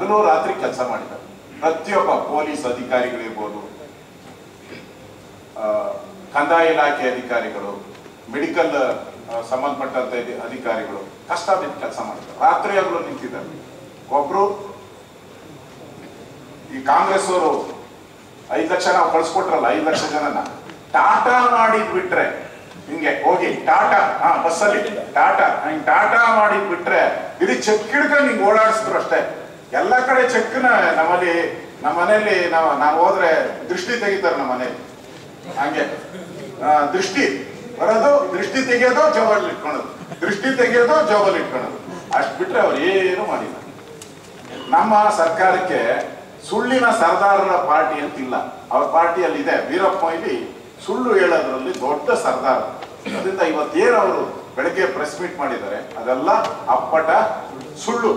ಹಗಲು ರಾತ್ರಿ ಕೆಲಸ ಮಾಡಿದ್ದಾರೆ. ಪ್ರತಿಯೊಬ್ಬ ಪೊಲೀಸ್ ಅಧಿಕಾರಿಗಳಿರ್ಬೋದು, ಕಂದಾಯ ಇಲಾಖೆ ಅಧಿಕಾರಿಗಳು, ಮೆಡಿಕಲ್ ಸಂಬಂಧಪಟ್ಟಂತ ಅಧಿಕಾರಿಗಳು ಕಷ್ಟ ಬಿದ್ದು ಕೆಲಸ ಮಾಡಿದ್ದಾರೆ. ರಾತ್ರಿ ಹಗಲು ನಿಂತಿದ್ದಾರೆ. ಒಬ್ರು ಈ ಕಾಂಗ್ರೆಸ್ ಅವರು 5 ಲಕ್ಷ ನಾವು ಕಳ್ಸಿಕೊಟ್ರಲ್ಲ, 5 ಲಕ್ಷ ಜನನ ಟಾಟಾ ಮಾಡಿದ್ ಬಿಟ್ರೆ, ಹಿಂಗೆ ಹೋಗಿ ಟಾಟಾ ಬಸ್ಸಲ್ಲಿ ಟಾಟಾ ಮಾಡಿದ್ ಬಿಟ್ರೆ ಇಡೀ ಚೆಕ್ ಹಿಡ್ಕೊಂಡು ಹಿಂಗ್ ಓಡಾಡಿಸಿದ್ರು ಅಷ್ಟೇ. ಎಲ್ಲ ಕಡೆ ಚೆಕ್ನ ನಮ್ಮ ಮನೆಯಲ್ಲಿ ನಾನು ಹೋದ್ರೆ ದೃಷ್ಟಿ ತೆಗಿತಾರೆ. ನಮ್ಮ ಮನೆಯಲ್ಲಿ ಹಂಗೆ ದೃಷ್ಟಿ ಬರೋದು, ದೃಷ್ಟಿ ತೆಗೆಯೋದು, ಜೋಬಲ್ಲಿ ಇಟ್ಕೊಳೋದು, ದೃಷ್ಟಿ ತೆಗೆಯೋದು, ಜೋಬಲ್ಲಿ ಇಟ್ಕೊಳೋದು, ಅಷ್ಟು ಬಿಟ್ರೆ ಅವ್ರು ಏನು ಮಾಡಿಲ್ಲ. ನಮ್ಮ ಸರ್ಕಾರಕ್ಕೆ ಸುಳ್ಳಿನ ಸರ್ದಾರರ ಪಾರ್ಟಿ ಅಂತಿಲ್ಲ. ಅವ್ರ ಪಾರ್ಟಿಯಲ್ಲಿ ಇದೆ ವೀರಪ್ಪ ಮೊಯ್ಲಿ, ಸುಳ್ಳು ಹೇಳೋದ್ರಲ್ಲಿ ದೊಡ್ಡ ಸರ್ದಾರ. ಅದರಿಂದ ಇವತ್ತೇನು ಅವರು ಬೆಳಗ್ಗೆ ಪ್ರೆಸ್ ಮೀಟ್ ಮಾಡಿದ್ದಾರೆ ಅದೆಲ್ಲ ಅಪ್ಪಟ ಸುಳ್ಳು.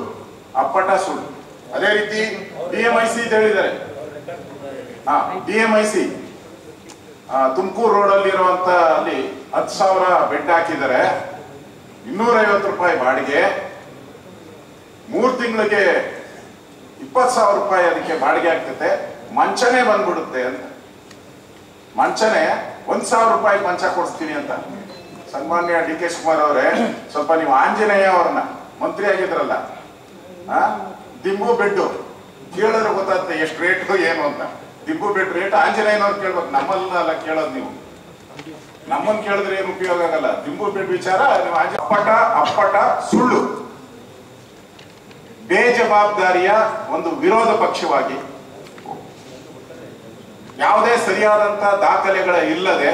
ಅದೇ ರೀತಿ DMIC ಅಂತ ಹೇಳಿದ್ದಾರೆ. DMIC ತುಮಕೂರು ರೋಡ್ ಇರುವಂತ ಅಲ್ಲಿ 10,000 ಬೆಡ್ ಹಾಕಿದ್ದಾರೆ. 250 ರೂಪಾಯಿ ಬಾಡಿಗೆ, 3 ತಿಂಗಳಿಗೆ 20,000 ರೂಪಾಯಿ ಅದಕ್ಕೆ ಬಾಡಿಗೆ ಆಗ್ತದೆ. ಮಂಚನೇ ಬಂದ್ಬಿಡುತ್ತೆ ಅಂತ, ಮಂಚನೇ 1,000 ರೂಪಾಯಿ ಮಂಚ ಕೊಡಿಸ್ತೀನಿ ಅಂತ. ಸನ್ಮಾನ್ಯ DK ಶಿವಕುಮಾರ್ ಅವರೇ, ಸ್ವಲ್ಪ ನೀವು ಆಂಜನೇಯ ಅವ್ರನ್ನ ಮಂತ್ರಿ ಆಗಿದ್ರಲ್ಲ, ದಿಂಬು ಬೆಡ್ಡು ಕೇಳಿದ್ರೆ ಗೊತ್ತಾಗುತ್ತೆ ಎಷ್ಟು ರೇಟು ಏನು ಅಂತ. ದಿಂಬು ಬೆಡ್ ರೇಟ್ ಆಂಜನೇಯನವ್ರು ಕೇಳ್ಬೇಕು, ನಮ್ಮಲ್ಲ ಕೇಳೋದು. ನೀವು ನಮ್ಮನ್ನ ಕೇಳಿದ್ರೆ ಏನು ಉಪಯೋಗ ಆಗಲ್ಲ. ದಿಂಬು ಬೆಡ್ ವಿಚಾರ ನೀವು ಅಪ್ಪಟ ಸುಳ್ಳು. ಬೇಜವಾಬ್ದಾರಿಯ ಒಂದು ವಿರೋಧ ಪಕ್ಷವಾಗಿ, ಯಾವುದೇ ಸರಿಯಾದಂತ ದಾಖಲೆಗಳ ಇಲ್ಲದೆ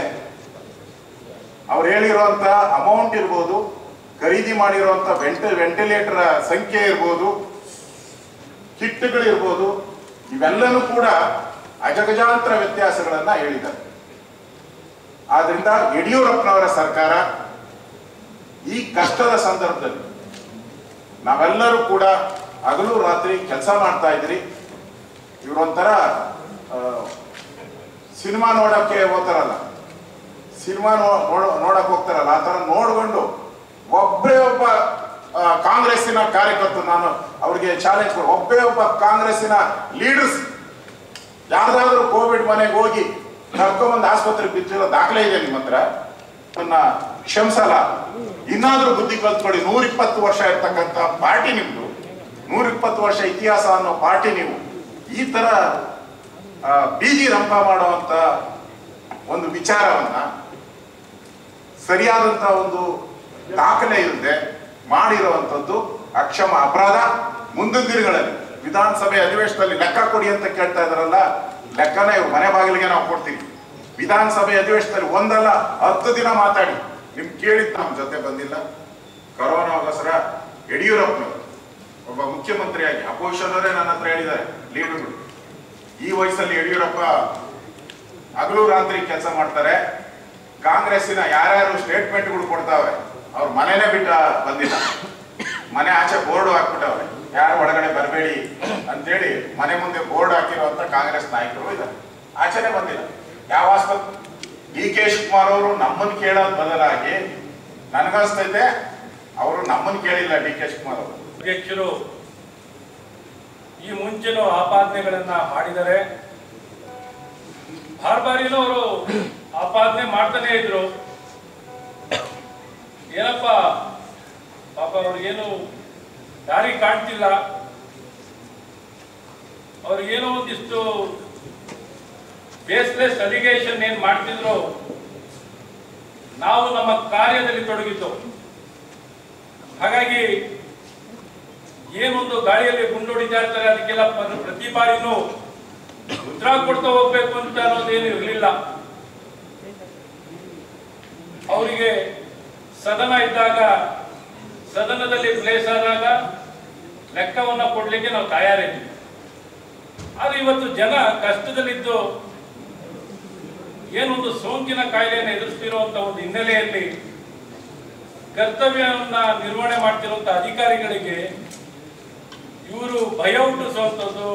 ಅವ್ರು ಹೇಳಿರುವಂತ ಅಮೌಂಟ್ ಇರ್ಬೋದು, ಖರೀದಿ ಮಾಡಿರುವಂತ ವೆಂಟಿಲೇಟರ್ ಸಂಖ್ಯೆ ಇರ್ಬೋದು, ಕಿಟ್ಗಳಿರ್ಬೋದು, ಇವೆಲ್ಲನೂ ಕೂಡ ಅಜಗಜಾಂತರ ವ್ಯತ್ಯಾಸಗಳನ್ನ ಹೇಳಿದ್ದಾರೆ. ಆದ್ರಿಂದ ಯಡಿಯೂರಪ್ಪನವರ ಸರ್ಕಾರ ಈ ಕಷ್ಟದ ಸಂದರ್ಭದಲ್ಲಿ ನಾವೆಲ್ಲರೂ ಕೂಡ ಹಗಲು ರಾತ್ರಿ ಕೆಲಸ ಮಾಡ್ತಾ ಇದ್ರಿ. ಇವರೊಂಥರ ಸಿನಿಮಾ ನೋಡಕ್ಕೆ ಹೋಗ್ತಾರಲ್ಲ, ಸಿನಿಮಾ ನೋಡಕ್ ಹೋಗ್ತಾರಲ್ಲ, ಆ ತರ ನೋಡ್ಕೊಂಡು ಒಬ್ಬರೇ ಒಬ್ಬ ಕಾಂಗ್ರೆಸ್ಸಿನ ಕಾರ್ಯಕರ್ತರು, ನಾನು ಅವ್ರಿಗೆ ಚಾಲೆಂಜ್ ಕೊಡು, ಒಬ್ಬ ಕಾಂಗ್ರೆಸ್ಸಿನ ಲೀಡರ್ಸ್ ಯಾರ್ದಾದ್ರೂ ಕೋವಿಡ್ ಮನೆಗೆ ಹೋಗಿ ಕರ್ಕೊಂಡ್ಬಂದು ಆಸ್ಪತ್ರೆಗೆ ಬಿದ್ದಿರೋ ದಾಖಲೆ ಇದೆ ನಿಮ್ಮ ಹತ್ರ? ನನ್ನ ಕ್ಷಮಿಸಲ್ಲ. ಇನ್ನಾದ್ರೂ ಬುದ್ಧಿ ಕಲ್ತ್ಕೊಳ್ಳಿ. 120 ವರ್ಷ ಇರ್ತಕ್ಕಂಥ ಪಾರ್ಟಿ ನಿಮ್ದು, 120 ವರ್ಷ ಇತಿಹಾಸ ಅನ್ನೋ ಪಾರ್ಟಿ ನೀವು ಈ ತರ ಬೀದಿ ರಂಪ ಮಾಡುವಂತ ಒಂದು ವಿಚಾರವನ್ನ ಸರಿಯಾದಂತ ಒಂದು ದಾಖಲೆ ಇಲ್ಲದೆ ಮಾಡಿರುವಂತದ್ದು ಅಕ್ಷಮ ಅಪರಾಧ. ಮುಂದಿನ ದಿನಗಳಲ್ಲಿ ವಿಧಾನಸಭೆ ಅಧಿವೇಶನದಲ್ಲಿ ಲೆಕ್ಕ ಕೊಡಿ ಅಂತ ಕೇಳ್ತಾ ಇದಾರಲ್ಲ, ಲೆಕ್ಕನ ಇವ್ರು ಮನೆ ಬಾಗಿಲಿಗೆ ನಾವು ಕೊಡ್ತೀವಿ. ವಿಧಾನಸಭೆ ಅಧಿವೇಶನದಲ್ಲಿ 1 ಅಲ್ಲ 10 ದಿನ ಮಾತಾಡಿ, ನಿಮ್ ಕೇಳಿದ್ ನಮ್ಮ ಜೊತೆ ಬಂದಿಲ್ಲ. ಕೊರೋನಾಗೋಸ್ಕರ ಯಡಿಯೂರಪ್ಪನವರು ಒಬ್ಬ ಮುಖ್ಯಮಂತ್ರಿಯಾಗಿ, ಅಪೋಸಿಷನ್ ಅವರೇ ನನ್ನ ಹತ್ರ ಹೇಳಿದ್ದಾರೆ ಲೀಡರ್ಗಳು, ಈ ವಯಸ್ಸಲ್ಲಿ ಯಡಿಯೂರಪ್ಪ ಹಗಲು ರಾತ್ರಿ ಕೆಲಸ ಮಾಡ್ತಾರೆ, ಕಾಂಗ್ರೆಸ್ಸಿನ ಯಾರ್ಯಾರು ಸ್ಟೇಟ್ಮೆಂಟ್ಗಳು ಕೊಡ್ತಾವ್ರೆ ಅವ್ರ ಮನೆನೇ ಬಿಟ್ಟ ಬಂದಿಲ್ಲ, ಮನೆ ಆಚೆ ಬೋರ್ಡ್ ಹಾಕ್ಬಿಟ್ಟವ್ರೆ, ಯಾರು ಒಳಗಡೆ ಬರಬೇಡಿ ಅಂತೇಳಿ ಮನೆ ಮುಂದೆ ಬೋರ್ಡ್ ಹಾಕಿರುವಂತ ಕಾಂಗ್ರೆಸ್ ನಾಯಕರು ಇದ್ದಾರೆ, ಆಚೆನೆ ಬಂದಿಲ್ಲ. ಯಾವ ಆಸ್ಪತ್ರೆ? DK ಶಿವಕುಮಾರ್ ಅವರು ನಮ್ಮನ್ನು ಕೇಳೋದ್ ಬದಲಾಗಿ ನನಗನ್ಸ್ತೈತೆ ಅವರು ನಮ್ಮನ್ನು ಕೇಳಿಲ್ಲ. DK ಶಿವಕುಮಾರ್ ಅವರು ಅಧ್ಯಕ್ಷರು ಈ ಮುಂಚೆನೂ ಆಪಾದನೆಗಳನ್ನ ಮಾಡಿದ್ದಾರೆ. ಬಾರಿನೂ ಅವರು ಆಪಾದನೆ ಮಾಡ್ತಾನೆ ಇದ್ರು. ಏನಪ್ಪ ಪಾಪ ಅವ್ರಿಗೇನು ದಾರಿ ಕಾಣ್ತಿಲ್ಲ, ಅವ್ರಿಗೇನೋ ಒಂದಿಷ್ಟು ಬೇಸ್ಲೆಸ್ ಅಲಿಗೇಷನ್ ಏನ್ ಮಾಡ್ತಿದ್ರು, ನಾವು ನಮ್ಮ ಕಾರ್ಯದಲ್ಲಿ ತೊಡಗಿದ್ದು. ಹಾಗಾಗಿ ಏನೊಂದು ಗಾಳಿಯಲ್ಲಿ ಗುಂಡೊಡಿತಾ ಇರ್ತಾರೆ, ಅದಕ್ಕೆಲ್ಲ ಪ್ರತಿ ಬಾರಿನೂ ಉತ್ತರ ಕೊಡ್ತಾ ಹೋಗ್ಬೇಕು ಅಂತ ಅನ್ನೋದೇನು ಇರಲಿಲ್ಲ. ಅವರಿಗೆ ಸದನ ಇದ್ದಾಗ, ಸದನದಲ್ಲಿ ಪ್ಲೇಸ್ ಆದಾಗ ಲೆಕ್ಕವನ್ನ ಕೊಡ್ಲಿಕ್ಕೆ ನಾವು ತಯಾರಿದ್ದೀವಿ. ಆದ್ರೆ ಇವತ್ತು ಜನ ಕಷ್ಟದಲ್ಲಿದ್ದು ಏನೊಂದು ಸೋಂಕಿನ ಕಾಯಿಲೆಯನ್ನು ಎದುರಿಸ್ತಿರುವಂತ ಒಂದು ಹಿನ್ನೆಲೆಯಲ್ಲಿ ಕರ್ತವ್ಯವನ್ನ ನಿರ್ವಹಣೆ ಮಾಡ್ತಿರುವಂತ ಅಧಿಕಾರಿಗಳಿಗೆ ಇವರು ಭಯ ಹುಟ್ಟಿಸುವಂಥದ್ದು,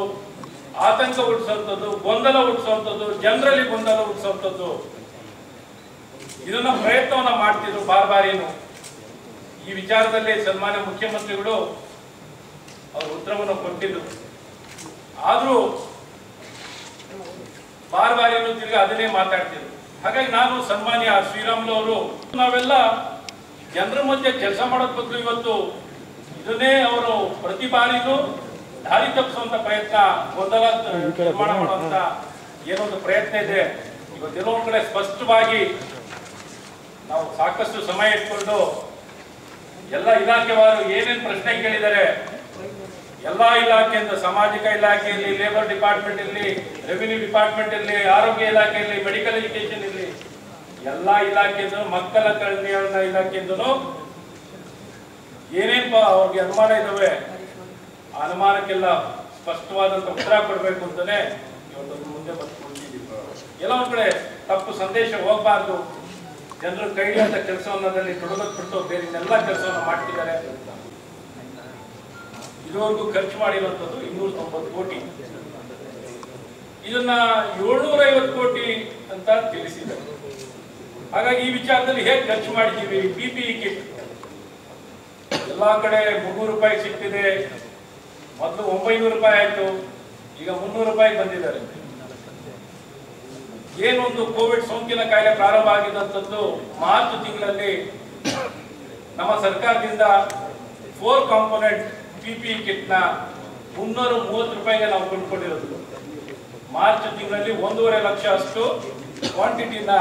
ಆತಂಕ ಹುಟ್ಟಿಸುವಂಥದ್ದು, ಗೊಂದಲ ಹುಟ್ಟಿಸುವಂಥದ್ದು, ಜನರಲ್ಲಿ ಗೊಂದಲ ಹುಟ್ಟಿಸುವಂಥದ್ದು, ಇದನ್ನ ಪ್ರಯತ್ನವನ್ನ ಮಾಡ್ತಿದ್ರು ಬಾರಿನೂ. ಈ ವಿಚಾರದಲ್ಲಿ ಸನ್ಮಾನ್ಯ ಮುಖ್ಯಮಂತ್ರಿಗಳು ಅವರು ಉತ್ತರವನ್ನು ಕೊಟ್ಟಿದ್ರು. ಆದರೂ ಬಾರಿನೂ ತಿರ್ಗಿ ಅದನ್ನೇ ಮಾತಾಡ್ತಿದ್ರು. ಹಾಗಾಗಿ ನಾನು ಸನ್ಮಾನ್ಯ ಶ್ರೀರಾಮುಲು ಅವರು, ನಾವೆಲ್ಲ ಜನರ ಮಧ್ಯೆ ಕೆಲಸ ಮಾಡೋದ್ ಬದಲು ಇವತ್ತು ಇದನ್ನೇ ಅವರು ಪ್ರತಿ ಬಾರಿನೂ ದಾರಿ ತಪ್ಪಿಸುವಂತ ಪ್ರಯತ್ನ, ಗೊಂದಲ ನಿರ್ಮಾಣ ಮಾಡುವಂತ ಏನೊಂದು ಪ್ರಯತ್ನ ಇದೆ. ಇವತ್ತೆಲ್ಲೋ ಒಂದ್ ಕಡೆ ಸ್ಪಷ್ಟವಾಗಿ ನಾವು ಸಾಕಷ್ಟು ಸಮಯ ಇಟ್ಕೊಂಡು ಎಲ್ಲ ಇಲಾಖೆವಾರು ಏನೇನು ಪ್ರಶ್ನೆ ಕೇಳಿದ್ದಾರೆ, ಎಲ್ಲಾ ಇಲಾಖೆಯಿಂದ, ಸಾಮಾಜಿಕ ಇಲಾಖೆ ಇರಲಿ, ಲೇಬರ್ ಡಿಪಾರ್ಟ್ಮೆಂಟ್ ಇರಲಿ, ರೆವಿನ್ಯೂ ಡಿಪಾರ್ಟ್ಮೆಂಟ್ ಇರಲಿ, ಆರೋಗ್ಯ ಇಲಾಖೆ ಇರಲಿ, ಮೆಡಿಕಲ್ ಎಜುಕೇಶನ್ ಇರಲಿ, ಎಲ್ಲಾ ಇಲಾಖೆಯಿಂದ, ಮಕ್ಕಳ ಕಲ್ಯಾಣ ಇಲಾಖೆಯಿಂದನೂ ಏನೇನು ಅವ್ರಿಗೆ ಅನುಮಾನ ಇದಾವೆ ಆ ಅನುಮಾನಕ್ಕೆಲ್ಲ ಸ್ಪಷ್ಟವಾದಂತ ಉತ್ತರ ಕೊಡಬೇಕು ಅಂತಾನೆ ಇವತ್ತು ಮುಂದೆ ಬಂದ್ಕೊಂಡಿದ್ದೀವಿ. ಎಲ್ಲ ಒಂದ್ ಕಡೆ ತಪ್ಪು ಸಂದೇಶ ಹೋಗ್ಬಾರ್ದು, ಜನರು ಕೈ ಹಿಡಿಯುವಂತ ಕೆಲಸವನ್ನದಲ್ಲಿ ತೊಡಗಟ್ಬಿಟ್ಟು ಬೇರೆ ಎಲ್ಲ ಕೆಲಸವನ್ನು ಮಾಡ್ತಿದ್ದಾರೆ. ಇದುವರೆಗೂ ಖರ್ಚು ಮಾಡಿರುವಂಥದ್ದು 290 ಕೋಟಿ, ಇದನ್ನ 750 ಕೋಟಿ ಅಂತ ತಿಳಿಸಿದ್ದಾರೆ. ಹಾಗಾಗಿ ಈ ವಿಚಾರದಲ್ಲಿ ಹೇಗೆ ಖರ್ಚು ಮಾಡಿದ್ದೀವಿ? PPE ಕಿಟ್ ಎಲ್ಲಾ ಕಡೆ 300 ರೂಪಾಯಿ ಸಿಗ್ತಿದೆ. ಮೊದಲು 900 ರೂಪಾಯಿ ಆಯ್ತು, ಈಗ 300 ರೂಪಾಯಿ ಬಂದಿದ್ದಾರೆ. ಏನೊಂದು ಕೋವಿಡ್ ಸೋಂಕಿನ ಕಾಯಿಲೆ ಪ್ರಾರಂಭ ಆಗಿದ್ದಂಥದ್ದು ಮಾರ್ಚ್ ತಿಂಗಳಲ್ಲಿ ನಮ್ಮ ಸರ್ಕಾರದಿಂದ 4 ಕಾಂಪೋನೆಂಟ್ PPE ಕಿಟ್ ನ 330 ರೂಪಾಯಿಗೆ ನಾವು ಕೊಂಡ್ಕೊಂಡಿರೋದು. ಮಾರ್ಚ್ ತಿಂಗಳಲ್ಲಿ 1.5 ಲಕ್ಷ ಅಷ್ಟು ಕ್ವಾಂಟಿಟಿನ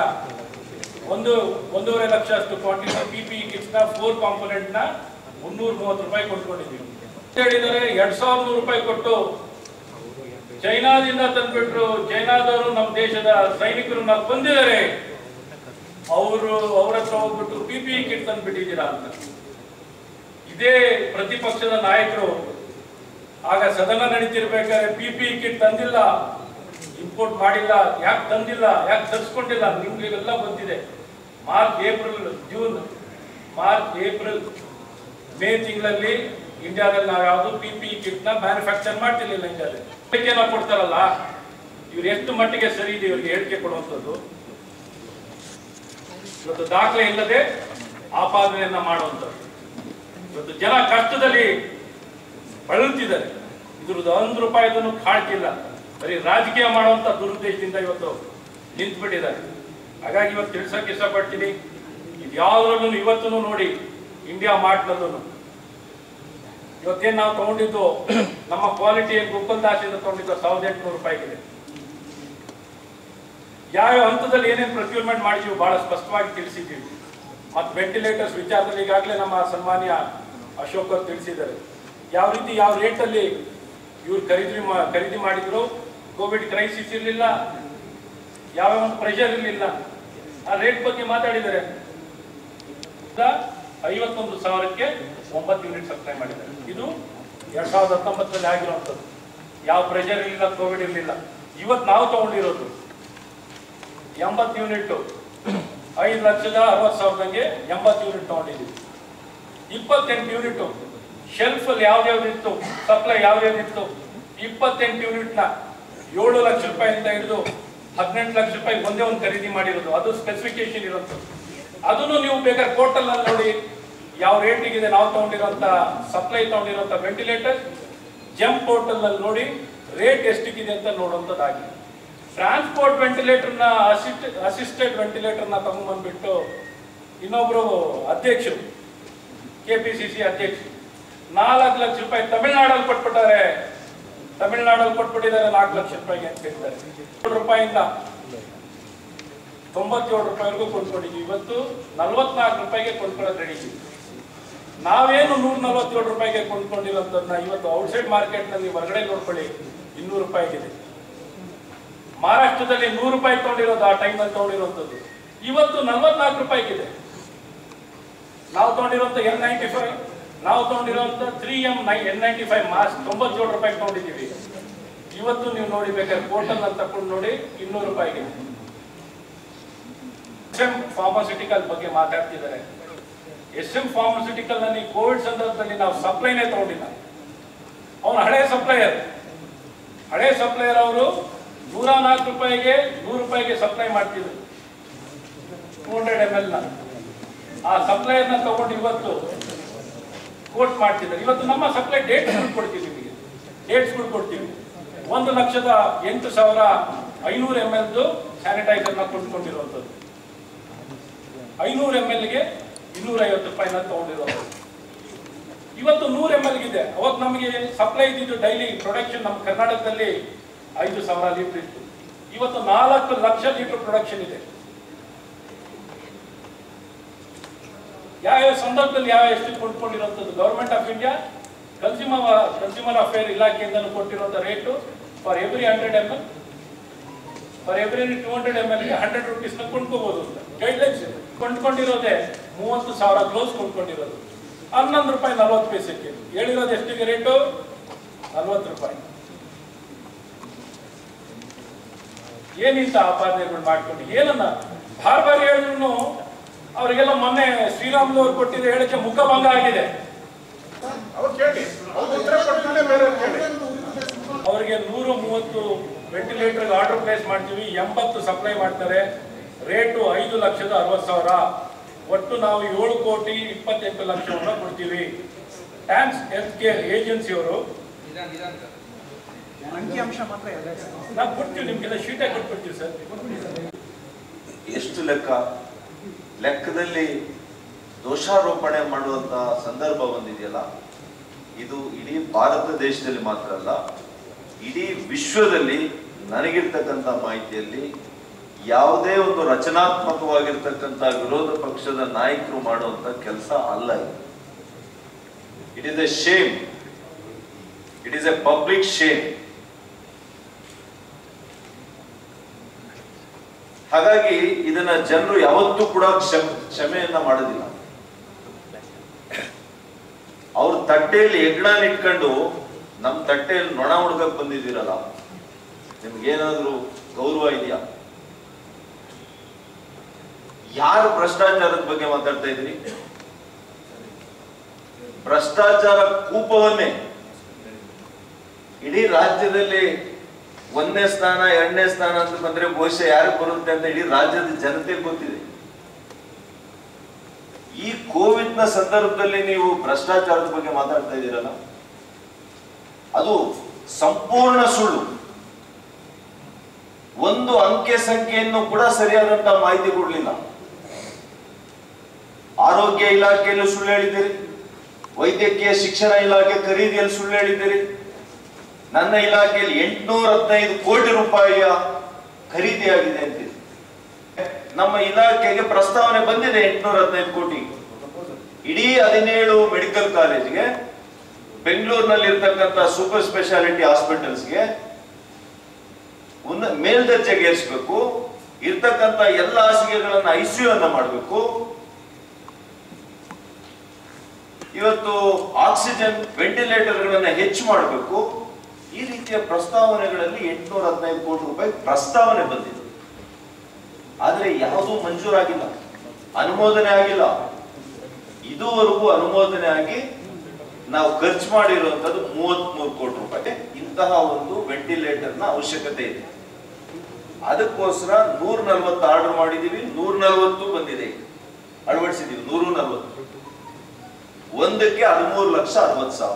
1.5 ಲಕ್ಷ ಅಷ್ಟು ಕ್ವಾಂಟಿಟಿ PPE ಕಿಟ್ಸ್ ನ 4 ಕಾಂಪೋನೆಂಟ್ ನ 330 ರೂಪಾಯಿ ಕೊಂಡ್ಕೊಂಡಿದ್ದೀವಿ. ಹೇಳಿದರೆ 2100 ರೂಪಾಯಿ ಕೊಟ್ಟು ಚೈನಾದಿಂದ ತಂದ್ಬಿಟ್ರು. ಚೈನಾದವರು ನಮ್ಮ ದೇಶದ ಸೈನಿಕರನ್ನ ಬಂದಿದ್ದಾರೆ, ಅವ್ರ ಹತ್ರ ಹೋಗ್ಬಿಟ್ಟು PPE ಕಿಟ್ ತಂದ್ಬಿಟ್ಟಿದ್ದೀರಾ ಅಂತ. ಇದೇ ಪ್ರತಿಪಕ್ಷದ ನಾಯಕರು ಆಗ ಸದನ ನಡೀತಿರ್ಬೇಕಾದ್ರೆ PPE ಕಿಟ್ ತಂದಿಲ್ಲ, ಇಂಪೋರ್ಟ್ ಮಾಡಿಲ್ಲ, ಯಾಕೆ ತಂದಿಲ್ಲ, ಯಾಕೆ ತರಿಸ್ಕೊಂಡಿಲ್ಲ, ನಿಮ್ಗೆಲ್ಲ ಬಂದಿದೆ. ಮಾರ್ಚ್ ಏಪ್ರಿಲ್ ಮೇ ತಿಂಗಳಲ್ಲಿ ಇಂಡಿಯಾದಲ್ಲಿ ನಾವು ಯಾವುದು PPE ಕಿಟ್ ನ ಮ್ಯಾನುಫ್ಯಾಕ್ಚರ್ ಮಾಡ್ತಿರ್ಲಿಲ್ಲ. ಇಂಡಿಯಾದಲ್ಲಿ ನಾವು ಕೊಡ್ತಾರಲ್ಲ, ಇವ್ರು ಎಷ್ಟು ಮಟ್ಟಿಗೆ ಸರಿ ಇದೆ ಇವರಿಗೆ ಹೇಳಿಕೆ ಕೊಡುವಂಥದ್ದು? ಇವತ್ತು ದಾಖಲೆ ಇಲ್ಲದೆ ಆಪಾದನೆಯನ್ನ ಮಾಡುವಂಥದ್ದು. ಇವತ್ತು ಜನ ಕಷ್ಟದಲ್ಲಿ ಬಳಲ್ತಿದ್ದಾರೆ. ಇದ್ರದ್ದು 1 ರೂಪಾಯಿದನ್ನು ಕಾಣ್ತಿಲ್ಲ, ಬರೀ ರಾಜಕೀಯ ಮಾಡುವಂತ ದುರುದ್ದೇಶದಿಂದ ಇವತ್ತು ನಿಂತ್ಬಿಟ್ಟಿದ್ದಾರೆ. ಹಾಗಾಗಿ ಇವತ್ತು ತಿಳಿಸಕ್ಕೆ ಇಷ್ಟಪಡ್ತೀನಿ, ಇದು ಯಾವ್ದ್ರಲ್ಲೂ ಇವತ್ತು ನೋಡಿ ಇಂಡಿಯಾ ಮಾರ್ಟ್ನಲ್ಲೂ ಇವತ್ತೇನು ನಾವು ತಗೊಂಡಿದ್ದು ನಮ್ಮ ಕ್ವಾಲಿಟಿ ಗೋಕುಲ್ ದಾಸಿಂದ ತಗೊಂಡಿದ್ದು 1800 ರೂಪಾಯಿಗಿದೆ. ಯಾವ ಹಂತದಲ್ಲಿ ಏನೇನು ಪ್ರೊಕ್ಯೂರ್ಮೆಂಟ್ ಮಾಡಿದೀವಿ ಬಹಳ ಸ್ಪಷ್ಟವಾಗಿ ತಿಳಿಸಿದ್ದೀವಿ. ಮತ್ತು ವೆಂಟಿಲೇಟರ್ಸ್ ವಿಚಾರದಲ್ಲಿ ಈಗಾಗಲೇ ನಮ್ಮ ಸನ್ಮಾನ್ಯ ಅಶೋಕ್ ಅವರು ತಿಳಿಸಿದ್ದಾರೆ. ಯಾವ ರೀತಿ ಯಾವ ರೇಟಲ್ಲಿ ಇವ್ರು ಖರೀದಿ ಮಾಡಿದ್ರು. ಕೋವಿಡ್ ಕ್ರೈಸಿಸ್ ಇರಲಿಲ್ಲ, ಯಾವ ಒಂದು ಪ್ರೆಷರ್ ಇರಲಿಲ್ಲ, ಆ ರೇಟ್ ಬಗ್ಗೆ ಮಾತಾಡಿದ್ದಾರೆ. 51,000ಕ್ಕೆ 9 ಯೂನಿಟ್ ಸಪ್ಲೈ ಮಾಡಿದ್ದಾರೆ. ಇದು 2019ರಲ್ಲಿ ಆಗಿರುವಂಥದ್ದು. ಯಾವ ಪ್ರೆಷರ್ ಇರಲಿಲ್ಲ, ಕೋವಿಡ್ ಇರಲಿಲ್ಲ. ಇವತ್ತು ನಾವು ತಗೊಂಡಿರೋದು 80 ಯೂನಿಟ್, 5,60,000ಗೆ 80 ಯೂನಿಟ್ ತಗೊಂಡಿದ್ದೀವಿ. 28 ಯೂನಿಟ್ ಶೆಲ್ಫ್ ಅಲ್ಲಿ ಯಾವ್ದಾವ್ದಿತ್ತು, ಸಪ್ಲೈ ಯಾವ್ದಾವ್ದಿತ್ತು, 28 ಯೂನಿಟ್ ನ 7 ಲಕ್ಷ ರೂಪಾಯಿಂದ ಹಿಡಿದು 18 ಲಕ್ಷ ರೂಪಾಯಿ ಒಂದೇ ಒಂದು ಖರೀದಿ ಮಾಡಿರೋದು. ಅದು ಸ್ಪೆಸಿಫಿಕೇಶನ್ ಇರುವಂಥದ್ದು. ಅದನ್ನು ನೀವು ಬೇಕಾದ್ರೆ ಪೋರ್ಟಲ್ ನಲ್ಲಿ ನೋಡಿ ಯಾವ ರೇಟಿಗಿದೆ ನಾವು ತಗೊಂಡಿರುವಂತ ಸಪ್ಲೈ ತಗೊಂಡಿರುವಂತ ವೆಂಟಿಲೇಟರ್. ಜಂಪ್ ಪೋರ್ಟಲ್ ನಲ್ಲಿ ನೋಡಿ ರೇಟ್ ಎಷ್ಟಿಗಿದೆ ಅಂತ ನೋಡುವಂಥದ್ದಾಗಿದೆ. ಟ್ರಾನ್ಸ್ಪೋರ್ಟ್ ವೆಂಟಿಲೇಟರ್ ನ ಅಸಿಸ್ಟೆಡ್ ವೆಂಟಿಲೇಟರ್ ನ ತಗೊಂಡ್ಬಂದ್ಬಿಟ್ಟು ಇನ್ನೊಬ್ರು ಅಧ್ಯಕ್ಷರು, KPCC ಅಧ್ಯಕ್ಷರು 4 ಲಕ್ಷ ರೂಪಾಯಿ ತಮಿಳುನಾಡಲ್ಲಿ ಕೊಟ್ಬಿಟ್ಟಾರೆ. ತಮಿಳುನಾಡಲ್ಲಿ ಕೊಟ್ಬಿಟ್ಟಿದ್ದಾರೆ 4 ಲಕ್ಷ ರೂಪಾಯಿಗೆ ಅಂತ ಹೇಳಿದ್ದಾರೆ. 7 ರೂಪಾಯಿಂದ 97 ರೂಪಾಯಿವರೆಗೂ ಕೊಂಡ್ಕೊಂಡಿದ್ದೀವಿ. ಇವತ್ತು 44 ರೂಪಾಯಿಗೆ ಕೊಂಡ್ಕೊಳ್ಳೋದು ರೆಡಿ ಇದ್ದೀವಿ. ನಾವೇನು 147 ರೂಪಾಯಿಗೆ ಕೊಂಡ್ಕೊಂಡಿರೋದನ್ನ ಇವತ್ತು ಔಟ್ಸೈಡ್ ಮಾರ್ಕೆಟ್ ನಲ್ಲಿ ಹೊರಗಡೆ ನೋಡ್ಕೊಳ್ಳಿ 200 ರೂಪಾಯಿಗಿದೆ. ಮಹಾರಾಷ್ಟ್ರದಲ್ಲಿ 100 ರೂಪಾಯಿ ತಗೊಂಡಿರೋದು, ಆ ಟೈಮಲ್ಲಿ ತಗೊಂಡಿರುವಂಥದ್ದು ಇವತ್ತು 44 ರೂಪಾಯಿಗಿದೆ. ನಾವು ತಗೊಂಡಿರುವಂತ N95, ನಾವು ತಗೊಂಡಿರುವಂತ 3M N95 ಮಾಸ್ಕ್ 97 ರೂಪಾಯಿ ತಗೊಂಡಿದ್ದೀವಿ. ಇವತ್ತು ನೀವು ನೋಡಿ ಬೇಕಾದ್ರೆ ಪೋರ್ಟಲ್ ಅಂತ ತಕೊಂಡು ನೋಡಿ 200 ರೂಪಾಯಿಗೆ. SM ಫಾರ್ಮಾಸ್ಯೂಟಿಕಲ್ ಬಗ್ಗೆ ಮಾತಾಡ್ತಿದ್ದಾರೆ. SM ಫಾರ್ಮಾಸ್ಯೂಟಿಕಲ್ ನಲ್ಲಿ ಕೋವಿಡ್ ಸಂದರ್ಭದಲ್ಲಿ ನಾವು ಸಪ್ಲೈನೇ ತಗೊಂಡಿಲ್ಲ. ಅವನು ಹಳೆ ಸಪ್ಲೈಯರ್ ಅವರು 104 ರೂಪಾಯಿಗೆ 100 ರೂಪಾಯಿಗೆ ಸಪ್ಲೈ ಮಾಡ್ತಿದ್ರು 200 ml ನ. ಆ ಸಪ್ಲೈಯರ್ ನ ತಗೊಂಡು ಇವತ್ತು ಕೋಟ್ ಮಾಡ್ತಿದ್ದಾರೆ. ಇವತ್ತು ನಮ್ಮ ಸಪ್ಲೈ ಡೇಟ್ಸ್ ಕೊಡ್ತೀವಿ, ನಿಮಗೆ ಡೇಟ್ಸ್ ಕೊಡ್ತೀವಿ. 1,08,500 ml ಸ್ಯಾನಿಟೈಸರ್ನ ಕೊಂಡ್ಕೊಂಡಿರುವಂಥದ್ದು. 500 ml ಗೆ 250 ರೂಪಾಯಿನ ತಗೊಂಡಿರೋದು. ಇವತ್ತು 100 ml ಇದೆ. ಅವತ್ತು ನಮಗೆ ಸಪ್ಲೈ ಇದ್ದಿದ್ದು ಡೈಲಿ ಪ್ರೊಡಕ್ಷನ್ ನಮ್ಮ ಕರ್ನಾಟಕದಲ್ಲಿ 5,000 ಲೀಟರ್ ಇತ್ತು. ಇವತ್ತು 4 ಲಕ್ಷ ಲೀಟರ್ ಪ್ರೊಡಕ್ಷನ್ ಇದೆ. ಯಾವ ಸಂದರ್ಭದಲ್ಲಿ ಎಷ್ಟು ಕೊಂಡ್ಕೊಂಡಿರುವಂಥದ್ದು? Government of India consumer affair ಇಲಾಖೆಯಿಂದ ಕೊಟ್ಟಿರುವಂಥ rate for every 100 ml, for every 200 ml ಗೆ 100 ರೂಪೀಸ್ನ ಕೊಂಡ್ಕೋಬಹುದು ಅಂತ ಗೈಡ್ಲೈನ್ಸ್ ಇದೆ. ಕೊಂಡ್ಕೊಂಡಿರೋದೇ 30,000 ಗ್ಲೌಸ್ ಕೊಂಡ್ಕೊಂಡಿರೋದು 11 ರೂಪಾಯಿ 40 ಪೈಸೆಗೆ. ಹೇಳಿರೋದು ಎಷ್ಟಿಗೆ ರೇಟು? 40 ರೂಪಾಯಿ. ಏನಿಂತ ಆಪಾದನೆಗಳು ಮಾಡ್ಕೊಂಡು ಏನನ್ನ ಬಾರಿ ಹೇಳಿದ್ರು ಅವರಿಗೆಲ್ಲ ಮೊನ್ನೆ ಶ್ರೀರಾಮುಲು ಅವರು ಕೊಟ್ಟಿದ್ದ ಹೇಳಿಕೆ ಮುಖಭಂಗ ಆಗಿದೆ. ಅವರಿಗೆ 130 ವೆಂಟಿಲೇಟರ್ ಆರ್ಡರ್ ಪ್ಲೇಸ್ ಮಾಡ್ತೀವಿ, 80 ಸಪ್ಲೈ ಮಾಡ್ತಾರೆ. ರೇಟು 5,60,000. ಒಟ್ಟು ನಾವು 7,28 ಲಕ್ಷವನ್ನು ಕೊಡ್ತೀವಿ. ಟ್ಯಾನ್ಸ್ ಹೆಲ್ತ್ ಕೇರ್ ಏಜೆನ್ಸಿ ಅವರು ನಾವು ಕೊಡ್ತೀವಿ, ನಿಮ್ಗೆಲ್ಲ ಶೀಟಾಗಿ ಕೊಟ್ಬಿಡ್ತೀವಿ ಸರ್. ಎಷ್ಟು ಲೆಕ್ಕದಲ್ಲಿ ದೋಷಾರೋಪಣೆ ಮಾಡುವಂತ ಸಂದರ್ಭ ಬಂದಿದೆಯಲ್ಲ, ಇದು ಇಡೀ ಭಾರತ ದೇಶದಲ್ಲಿ ಮಾತ್ರ ಅಲ್ಲ, ಇಡೀ ವಿಶ್ವದಲ್ಲಿ ನನಗಿರ್ತಕ್ಕಂಥ ಮಾಹಿತಿಯಲ್ಲಿ ಯಾವುದೇ ಒಂದು ರಚನಾತ್ಮಕವಾಗಿರ್ತಕ್ಕಂಥ ವಿರೋಧ ಪಕ್ಷದ ನಾಯಕರು ಮಾಡುವಂತ ಕೆಲಸ ಅಲ್ಲ ಇದು. It is a shame, it is a public shame. ಹಾಗಾಗಿ ಇದನ್ನ ಜನರು ಯಾವತ್ತೂ ಕೂಡ ಕ್ಷಮೆಯನ್ನ ಮಾಡೋದಿಲ್ಲ. ಅವ್ರ ತಟ್ಟೆಯಲ್ಲಿ ಹೆಗ್ಣಾನ್ ಇಟ್ಕೊಂಡು ನಮ್ಮ ತಟ್ಟೆಯಲ್ಲಿ ನೊಣ ಹುಡ್ಕಕ್ ಬಂದಿದ್ದೀರಲ್ಲ, ನಿಮ್ಗೇನಾದ್ರೂ ಗೌರವ ಇದೆಯಾ? ಯಾರು ಭ್ರಷ್ಟಾಚಾರದ ಬಗ್ಗೆ ಮಾತಾಡ್ತಾ ಇದ್ರಿ? ಭ್ರಷ್ಟಾಚಾರ ಕೂಪವನ್ನೇ ಇಡೀ ರಾಜ್ಯದಲ್ಲಿ 1ನೇ ಸ್ಥಾನ 2ನೇ ಸ್ಥಾನ ಅಂತ ಬಂದ್ರೆ ಬಹುಶಃ ಯಾರು ಬರುತ್ತೆ ಅಂತ ಇಡೀ ರಾಜ್ಯದ ಜನತೆ ಗೊತ್ತಿದೆ. ಈ ಕೋವಿಡ್ ನ ಸಂದರ್ಭದಲ್ಲಿ ನೀವು ಭ್ರಷ್ಟಾಚಾರದ ಬಗ್ಗೆ ಮಾತಾಡ್ತಾ ಇದ್ದೀರಲ್ಲ, ಅದು ಸಂಪೂರ್ಣ ಸುಳ್ಳು. ಒಂದು ಅಂಕೆ ಸಂಖ್ಯೆಯನ್ನು ಕೂಡ ಸರಿಯಾದಂತ ಮಾಹಿತಿ ಕೊಡ್ಲಿಲ್ಲ. ಆರೋಗ್ಯ ಇಲಾಖೆಯಲ್ಲೂ ಸುಳ್ಳು ಹೇಳಿದ್ದೀರಿ, ವೈದ್ಯಕೀಯ ಶಿಕ್ಷಣ ಇಲಾಖೆ ಖರೀದಿಯಲ್ಲಿ ಸುಳ್ಳು ಹೇಳಿದ್ದೀರಿ. ನನ್ನ ಇಲಾಖೆಯಲ್ಲಿ 815 ಕೋಟಿ ರೂಪಾಯಿಯ ಖರೀದಿಯಾಗಿದೆ ಅಂತೀರಿ. ನಮ್ಮ ಇಲಾಖೆಗೆ ಪ್ರಸ್ತಾವನೆ ಬಂದಿದೆ 815 ಕೋಟಿ. ಇಡೀ 17 ಮೆಡಿಕಲ್ ಕಾಲೇಜ್ಗೆ, ಬೆಂಗಳೂರಿನಲ್ಲಿ ಇರ್ತಕ್ಕಂಥ ಸೂಪರ್ ಸ್ಪೆಷಾಲಿಟಿ ಹಾಸ್ಪಿಟಲ್ಸ್ಗೆ ಮೇಲ್ದರ್ಜೆಗೆ ಏರಿಸಬೇಕು, ಇರ್ತಕ್ಕಂಥ ಎಲ್ಲ ಹಾಸಿಗೆಗಳನ್ನ ICU ಅನ್ನ ಮಾಡಬೇಕು, ಇವತ್ತು ಆಕ್ಸಿಜನ್ ವೆಂಟಿಲೇಟರ್ಗಳನ್ನ ಹೆಚ್ಚು ಮಾಡಬೇಕು. ಈ ರೀತಿಯ ಪ್ರಸ್ತಾವನೆಗಳಲ್ಲಿ 815 ಕೋಟಿ ರೂಪಾಯಿ ಪ್ರಸ್ತಾವನೆ ಬಂದಿದೆ. ಆದ್ರೆ ಯಾವುದೂ ಮಂಜೂರಾಗಿಲ್ಲ, ಅನುಮೋದನೆ ಆಗಿಲ್ಲ. ಇದುವರೆಗೂ ಅನುಮೋದನೆ ಆಗಿ ನಾವು ಖರ್ಚು ಮಾಡಿರುವಂತದ್ದು 33 ಕೋಟಿ ರೂಪಾಯಿ. ಇಂತಹ ಒಂದು ವೆಂಟಿಲೇಟರ್ನ ಅವಶ್ಯಕತೆ ಇದೆ. ಅದಕ್ಕೋಸ್ಕರ 140 ಆರ್ಡರ್ ಮಾಡಿದೀವಿ, 140 ಬಂದಿದೆ, ಅಳವಡಿಸಿದೀವಿ. 140 ಒಂದಕ್ಕೆ 13,60,000.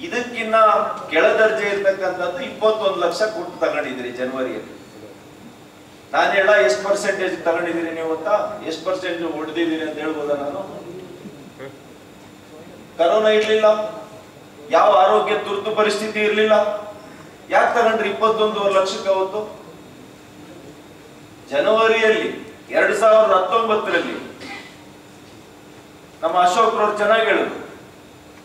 ಇದಕ್ಕಿನ್ನ ಕೆಳ ದರ್ಜೆ ಇರ್ತಕ್ಕಂಥದ್ದು 21 ಲಕ್ಷ ಕೊಟ್ಟು ತಗೊಂಡಿದ್ದೀರಿ ಜನವರಿಯಲ್ಲಿ. ನಾನು ಹೇಳ ಎಷ್ಟು ಪರ್ಸೆಂಟೇಜ್ ತಗೊಂಡಿದ್ದೀರಿ ನೀವು ಅಂತ, ಎಷ್ಟು ಪರ್ಸೆಂಟ್ ಹೊಡೆದಿದ್ದೀರಿ ಅಂತ ಹೇಳ್ಬೋದ? ನಾನು ಕರೋನಾ ಇರ್ಲಿಲ್ಲ, ಯಾವ ಆರೋಗ್ಯ ತುರ್ತು ಪರಿಸ್ಥಿತಿ ಇರ್ಲಿಲ್ಲ, ಯಾಕೆ ತಗೊಂಡ್ರಿ 21 ಲಕ್ಷಕ್ಕೆ? ಅವತ್ತು ಜನವರಿಯಲ್ಲಿ 2019ರಲ್ಲಿ ನಮ್ಮ ಅಶೋಕ್ ರವರು ಚೆನ್ನಾಗಿ ಹೇಳಿದ್ರು,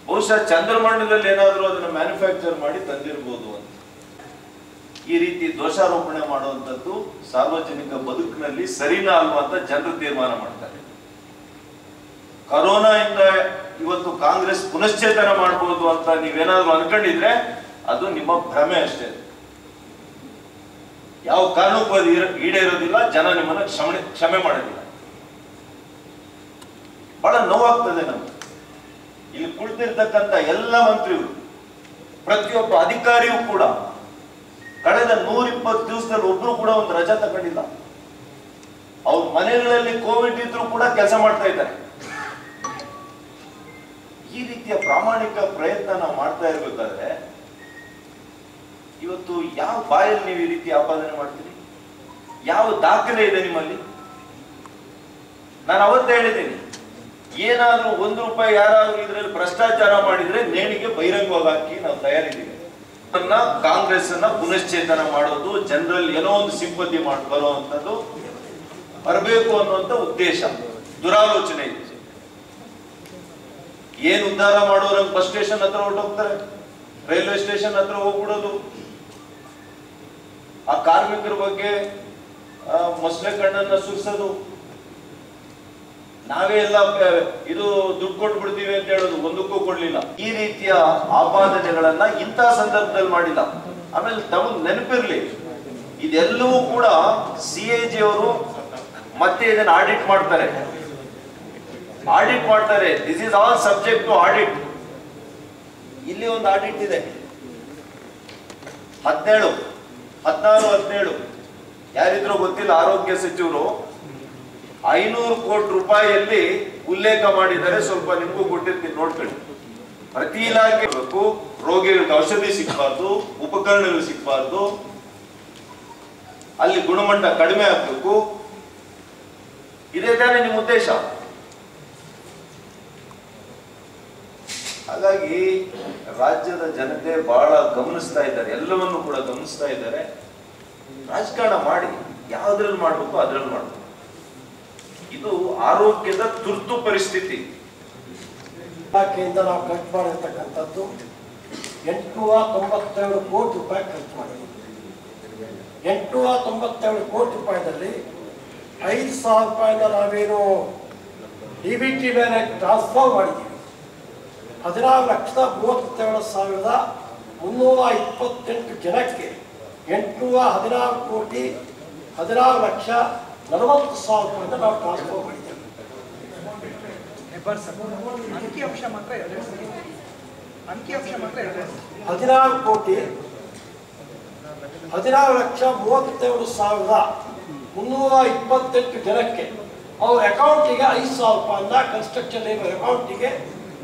ಬಹುಶಃ ಚಂದ್ರಮಂಡಲದಲ್ಲಿ ಏನಾದರೂ ಅದನ್ನು ಮ್ಯಾನುಫ್ಯಾಕ್ಚರ್ ಮಾಡಿ ತಂದಿರಬಹುದು ಅಂತ. ಈ ರೀತಿ ದೋಷಾರೋಪಣೆ ಮಾಡುವಂತದ್ದು ಸಾರ್ವಜನಿಕ ಬದುಕಿನಲ್ಲಿ ಸರಿನಾ ಅಲ್ವಾ ಅಂತ ಜನರು ತೀರ್ಮಾನ ಮಾಡ್ತಾರೆ. ಕರೋನಾ ಇಂದ ಇವತ್ತು ಕಾಂಗ್ರೆಸ್ ಪುನಶ್ಚೇತನ ಮಾಡಬಹುದು ಅಂತ ನೀವೇನಾದ್ರೂ ಅನ್ಕೊಂಡಿದ್ರೆ ಅದು ನಿಮ್ಮ ಭ್ರಮೆ ಅಷ್ಟೇ. ಯಾವ ಕಾರಣಕ್ಕೂ ಅದು ಈಡೇರೋದಿಲ್ಲ. ಜನ ನಿಮ್ಮನ್ನ ಕ್ಷಮೆ ಮಾಡೋದಿಲ್ಲ. ಬಹಳ ನೋವಾಗ್ತದೆ ನಮ್ಗೆ. ಇಲ್ಲಿ ಕುಳಿತಿರ್ತಕ್ಕಂಥ ಎಲ್ಲ ಮಂತ್ರಿಗಳು, ಪ್ರತಿಯೊಬ್ಬ ಅಧಿಕಾರಿಯೂ ಕೂಡ ಕಳೆದ 120 ದಿವಸದಲ್ಲಿ ಒಬ್ರು ಕೂಡ ಒಂದು ರಜಾ ತಗೊಂಡಿಲ್ಲ. ಅವ್ರ ಮನೆಗಳಲ್ಲಿ ಕೋವಿಡ್ ಇದ್ರೂ ಕೂಡ ಕೆಲಸ ಮಾಡ್ತಾ ಇದ್ದಾರೆ. ಈ ರೀತಿಯ ಪ್ರಾಮಾಣಿಕ ಪ್ರಯತ್ನ ನಾವು ಮಾಡ್ತಾ ಇರ್ಬೇಕಾದ್ರೆ ಇವತ್ತು ಯಾವ ಬಾಯಲ್ಲಿ ನೀವು ಈ ರೀತಿ ಆಪಾದನೆ ಮಾಡ್ತೀರಿ? ಯಾವ ದಾಖಲೆ ಇದೆ ನಿಮ್ಮಲ್ಲಿ? ನಾನು ಅವತ್ತು ಹೇಳಿದ್ದೀನಿ, ಏನಾದ್ರೂ ₹1 ಯಾರಾದ್ರೂ ಇದರಲ್ಲಿ ಭ್ರಷ್ಟಾಚಾರ ಮಾಡಿದ್ರೆ ನೇಣಿಗೆ ಬಹಿರಂಗವಾಗಿ ಹಾಕಿ ನಾವು ತಯಾರಿದ್ದೀವಿ. ಕಾಂಗ್ರೆಸ್ ಅನ್ನ ಪುನಶ್ಚೇತನ ಮಾಡೋದು, ಜನರಲ್ಲಿ ಏನೋ ಒಂದು ಸಿಂಪತಿ ಬರುವಂತದ್ದು ಬರಬೇಕು ಅನ್ನುವಂತ ಉದ್ದೇಶ, ದುರಾಲೋಚನೆ ಇದೆ. ಏನ್ ಉದ್ಧಾರ ಮಾಡೋರು ಬಸ್ ಸ್ಟೇಷನ್ ಹತ್ರ ಹೊರಟೋಗ್ತಾರೆ, ರೈಲ್ವೆ ಸ್ಟೇಷನ್ ಹತ್ರ ಹೋಗ್ಬಿಡೋದು, ಆ ಕಾರ್ಮಿಕರ ಬಗ್ಗೆ ಮೊಸಳೆ ಕಣ್ಣನ್ನ ಸುರಿಸೋದು, ನಾವೇ ಎಲ್ಲ ಇದು ದುಡ್ಡು ಕೊಟ್ಟು ಬಿಡ್ತೀವಿ ಅಂತ ಹೇಳೋದು, ಒಂದಕ್ಕೂ ಕೊಡ್ಲಿಲ್ಲ. ಈ ರೀತಿಯ ಆಪಾದನೆಗಳನ್ನ ಇಂಥ ಸಂದರ್ಭದಲ್ಲಿ ಮಾಡಿಲ್ಲ. ಆಮೇಲೆ ತಮಗೆ ನೆನಪಿರ್ಲಿ, ಇದೆಲ್ಲವೂ ಕೂಡ CAG ಅವರು ಮತ್ತೆ ಇದನ್ನ ಆಡಿಟ್ ಮಾಡ್ತಾರೆ. This is all subject to audit. ಇಲ್ಲಿ ಒಂದು ಆಡಿಟ್ ಇದೆ, 16, 17 ಯಾರಿದ್ರೂ ಗೊತ್ತಿಲ್ಲ, ಆರೋಗ್ಯ ಸಚಿವರು 500 ಕೋಟಿ ರೂಪಾಯಿಯಲ್ಲಿ ಉಲ್ಲೇಖ ಮಾಡಿದ್ದಾರೆ. ಸ್ವಲ್ಪ ನಿಮಗೂ ಕೊಟ್ಟಿರ್ತೀನಿ, ನೋಡ್ಕೊಳ್ಳಿ. ಪ್ರತಿ ಇಲಾಖೆ ರೋಗಿಗಳಿಗೆ ಔಷಧಿ ಸಿಗಬಾರ್ದು, ಉಪಕರಣಗಳು ಸಿಗಬಾರ್ದು, ಅಲ್ಲಿ ಗುಣಮಟ್ಟ ಕಡಿಮೆ ಆಗ್ಬೇಕು. ಇದೇ ತಾನೇ ನಿಮ್ಮ ಉದ್ದೇಶ. ಹಾಗಾಗಿ ರಾಜ್ಯದ ಜನತೆ ಬಹಳ ಗಮನಿಸ್ತಾ ಇದ್ದಾರೆ, ಎಲ್ಲವನ್ನು ಕೂಡ ಗಮನಿಸ್ತಾ ಇದ್ದಾರೆ. ರಾಜಕಾರಣ ಮಾಡಿ, ಯಾವ್ದ್ರಲ್ಲಿ ಮಾಡ್ಬೇಕು ಅದ್ರಲ್ಲಿ ಮಾಡ್ಬೇಕು. ಇದು ಆರೋಗ್ಯದ ತುರ್ತು ಪರಿಸ್ಥಿತಿ. ಇಲಾಖೆಯಿಂದ ನಾವು ಖರ್ಚು ಮಾಡಿರ್ತಕ್ಕಂಥದ್ದು 897 ಕೋಟಿ ರೂಪಾಯಿ ಖರ್ಚು ಮಾಡಿದ್ದೀವಿ. 897 ಕೋಟಿ ರೂಪಾಯಿದಲ್ಲಿ 5,000 ರೂಪಾಯಿನ ನಾವೇನು DBT ಮೇಲೆ ಟ್ರಾನ್ಸ್ಫರ್ ಮಾಡಿದ್ದೀವಿ. 16,37,328 ಜನಕ್ಕೆ 816 ಕೋಟಿ 16,40,000 ರೂಪಾಯಿನ ನಾವು ಟ್ರಾನ್ಸ್ಫರ್ ಮಾಡಿದ್ದೇವೆ. ಅಂಕಿಅಂಶ ಮಾತ್ರ 16 ಕೋಟಿ 16,37,328 ಜನಕ್ಕೆ ಅವ್ರ ಅಕೌಂಟಿಗೆ 5,000 ರೂಪಾಯಿನ ಕನ್ಸ್ಟ್ರಕ್ಷನ್ ಲೇಬರ್ ಅಕೌಂಟಿಗೆ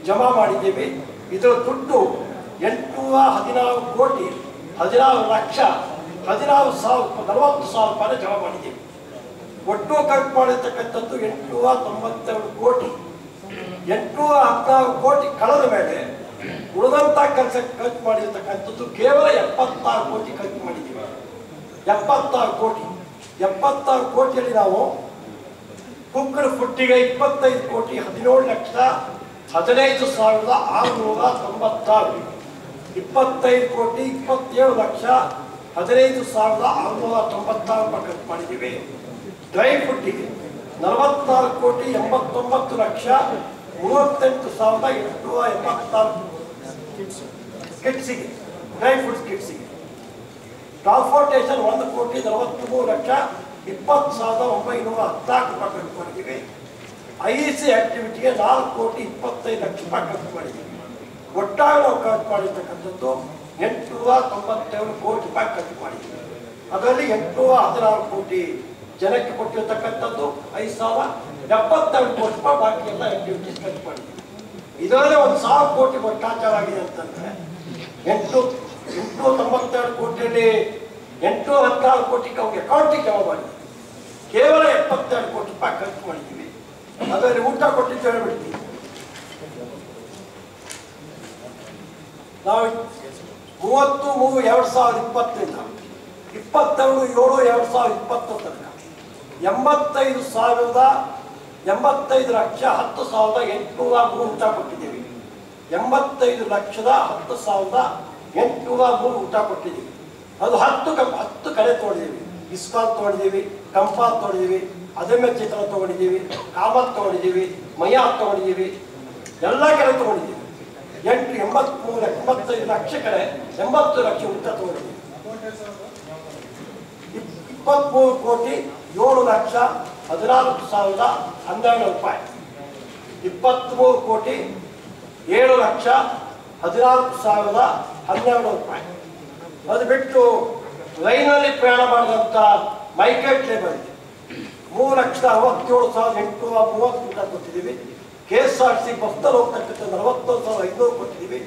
ಜಮಾ ಮಾಡಿದ್ದೀವಿ. ಇದರ ದುಡ್ಡು 816 ಕೋಟಿ 16,40,000 ರೂಪಾಯಿನ ಜಮಾ ಮಾಡಿದ್ದೀವಿ. ಒಟ್ಟು ಖರ್ಚು ಮಾಡಿರ್ತಕ್ಕಂಥದ್ದು 892 ಕೋಟಿ. 814 ಕೋಟಿ ಕಳೆದ ಮೇಲೆ ಉಳಿದಂತ ಕೆಲಸಕ್ಕೆ ಖರ್ಚು ಮಾಡಿರ್ತಕ್ಕಂಥದ್ದು ಕೇವಲ 76 ಕೋಟಿ ಖರ್ಚು ಮಾಡಿದ್ದೀವಿ. 76 ಕೋಟಿಯಲ್ಲಿ ನಾವು ಕುಕ್ಕರ್ ಫುಡ್ಡಿಗೆ 25 ಕೋಟಿ 17,15,696. 25 ಕೋಟಿ 27,15,696 ರೂಪಾಯಿ ಖರ್ಚು ಮಾಡಿದ್ದೀವಿ. ಡ್ರೈ ಫುಡ್ಡಿಗೆ 44 ಕೋಟಿ 89,38,876 ಕಿಟ್ಸಿಗೆ, ಡ್ರೈ ಫುಡ್ಸ್ ಕಿಟ್ಸಿಗೆ. ಟ್ರಾನ್ಸ್ಪೋರ್ಟೇಷನ್ 1,20,20,20,914 ರೂಪಾಯಿ ಖರ್ಚು ಮಾಡಿದ್ದೀವಿ. IEC ಆಕ್ಟಿವಿಟಿಗೆ 4,25,00,000 ರೂಪಾಯಿ ಖರ್ಚು ಮಾಡಿದ್ದೀವಿ. ಒಟ್ಟಾಗಿ ನಾವು ಖರ್ಚು ಮಾಡಿರ್ತಕ್ಕಂಥದ್ದು 897 ಕೋಟಿ ರೂಪಾಯಿ ಖರ್ಚು ಮಾಡಿದ್ದೀವಿ. ಅದರಲ್ಲಿ 816 ಕೋಟಿ ಜನಕ್ಕೆ ಕೊಟ್ಟಿರ್ತಕ್ಕಂಥದ್ದು 5,072 ಕೋಟಿ ರೂಪಾಯಿ, ಬಾಕಿ ಎಲ್ಲ ಆಕ್ಟಿವಿಟೀಸ್ ಖರ್ಚು ಮಾಡಿದ್ದೀವಿ. ಇದರಲ್ಲಿ 1,000 ಕೋಟಿ ಭ್ರಷ್ಟಾಚಾರ ಆಗಿದೆ ಅಂತಂದ್ರೆ 892 ಕೋಟಿಯಲ್ಲಿ 814 ಕೋಟಿ ಅವ್ರಿಗೆ ಅಕೌಂಟಿಗೆ ಜಮಾ ಮಾಡಿದ್ದೀವಿ. ಕೇವಲ 72 ಕೋಟಿ ರೂಪಾಯಿ ಖರ್ಚು ಮಾಡಿದ್ದೀವಿ. ಅದರಲ್ಲಿ ಊಟ ಕೊಟ್ಟಿದ್ದು ಹೇಳ್ಬಿಡ್ತೀವಿ. ನಾವು 30/3/2020 22/7/2020 ತನಕ 85,10,803 ಊಟ ಕೊಟ್ಟಿದ್ದೀವಿ. 85,10,803 ಊಟ ಕೊಟ್ಟಿದ್ದೀವಿ. ಅದು 10 ಕಡೆ ತಗೊಂಡಿದ್ದೀವಿ. ಇಸ್ಕಾನ್ ತಗೊಂಡಿದ್ದೀವಿ, ಕಂಪಾಲ್ ತಗೊಂಡಿದ್ದೀವಿ, ಅದಮ್ಯ ಚಿತ್ರ ತಗೊಂಡಿದ್ದೀವಿ, ಕಾಮತ್ ತಗೊಂಡಿದ್ದೀವಿ, ಮಯ್ಯಾತ್ ತಗೊಂಡಿದ್ದೀವಿ, ಎಲ್ಲ ಕಡೆ ತಗೊಂಡಿದ್ದೀವಿ. 85 ಲಕ್ಷ ಕಡೆ 80 ಲಕ್ಷ ಊಟ ತಗೊಂಡಿದ್ದೀವಿ. 23 ಕೋಟಿ 7,14,012 ರೂಪಾಯಿ. 23 ಕೋಟಿ 7,14,012 ರೂಪಾಯಿ. ಅದು ಬಿಟ್ಟು ಲೈನಲ್ಲಿ ಪ್ರಯಾಣ ಮಾಡಿದಂಥ ಮೈಗ್ರೇಟ್ ಲೇಬರ್ 3,67,830 ಊಟ ಕೊಟ್ಟಿದ್ದೀವಿ. KSRTC ಬಸ್ನಲ್ಲಿ ಹೋಗ್ತಕ್ಕಂಥ 41,500 ಕೊಟ್ಟಿದ್ದೀವಿ.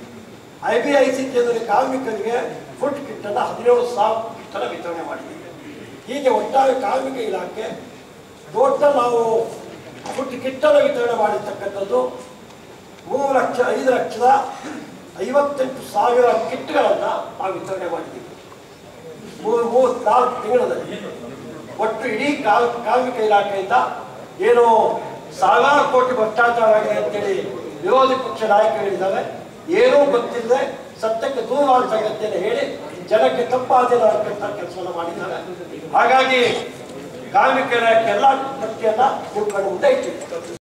IBIC ಕೇಂದ್ರದ ಕಾರ್ಮಿಕರಿಗೆ ಫುಡ್ ಕಿಟ್ಟನ್ನು 17,000 ಕಿಟ್ಟನ್ನು ವಿತರಣೆ ಮಾಡಿದ್ದೀವಿ. ಹೀಗೆ ಒಟ್ಟಾರೆ ಕಾರ್ಮಿಕ ಇಲಾಖೆ ಟೋಟಲ್ ನಾವು ಫುಡ್ ಕಿಟ್ಟನ್ನು ವಿತರಣೆ ಮಾಡಿರ್ತಕ್ಕಂಥದ್ದು 3,58,000 ಕಿಟ್ಗಳನ್ನು ನಾವು ವಿತರಣೆ ಮಾಡಿದ್ದೀವಿ 4 ತಿಂಗಳಲ್ಲಿ. ಒಟ್ಟು ಇಡೀ ಕಾರ್ಮಿಕ ಇಲಾಖೆಯಿಂದ ಏನು ಸಾವಿರಾರು ಕೋಟಿ ಭ್ರಷ್ಟಾಚಾರ ಆಗಿದೆ ಅಂತೇಳಿ ವಿರೋಧಿ ಪಕ್ಷ ನಾಯಕರು ಹೇಳಿದ್ದಾರೆ. ಏನೂ ಗೊತ್ತಿಲ್ಲದೆ ಸತ್ಯಕ್ಕೆ ದೂರವಾದ ಸಂಗತಿಯನ್ನು ಹೇಳಿ ಜನಕ್ಕೆ ತಪ್ಪಾದ ಕೆಲಸವನ್ನು ಮಾಡಿದ್ದಾರೆ. ಹಾಗಾಗಿ ಕಾರ್ಮಿಕ ಇಲಾಖೆ ಎಲ್ಲ ಪಟ್ಟಿಯನ್ನು ನೀವು ಕಣ್ಣು ಮುಂದೆ ಇಟ್ಟಿದ್ದೀವಿ.